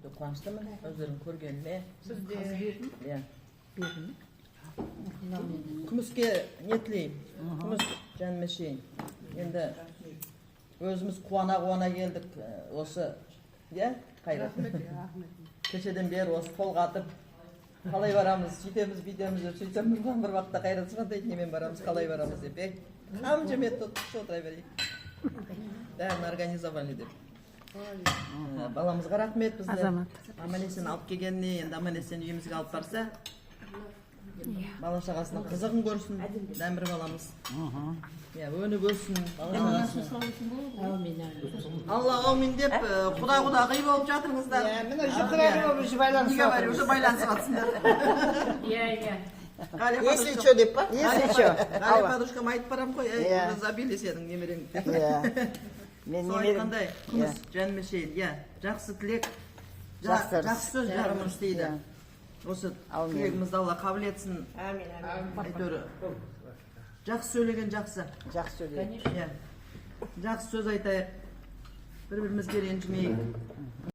өте қуаныштымын өздерің көргеніме. Сізде Иә. Күміске не тілеймін? Күміс жаныма шейін. Енді өзіміз қуана келдік осы, иә, Қайрат. Кешеден бері осы қолғатып, қалай барамыз, сөйтеміз, бүйтеміз деп сөйтсем бір уақытта Қайрат звондайды, немен барамыз, қалай барамыз деп. Қам жемет отыра берейік. Бәрін организовали деп. Баламызға рахмет бізді. Аман-есен алып келгеніне, енді аман-есен үйімізге алып барса, бала шағасының қызығын көрсін, дәмір баламыз. Өніп өссін, бала шағасының. Алла аумин деп, құда қи болып жатырыңыздар. Міне жүкірәлі болып уже байланысып атсыңдар. Если что деп па? Если что. Галя подружкам айтып барам ғой, забили сенің немерең. Сол айтқандай, күміс жаныма шейін, жақсы тілек, жақсы сөз жарымыз дейді. Осы тілегімізді Алла қабыл етсін. Әйтеуір, жақсы сөйлеген жақсы. Жақсы сөйлеген. Жақсы сөз айтайық, бір-бірімізге ренжімейік.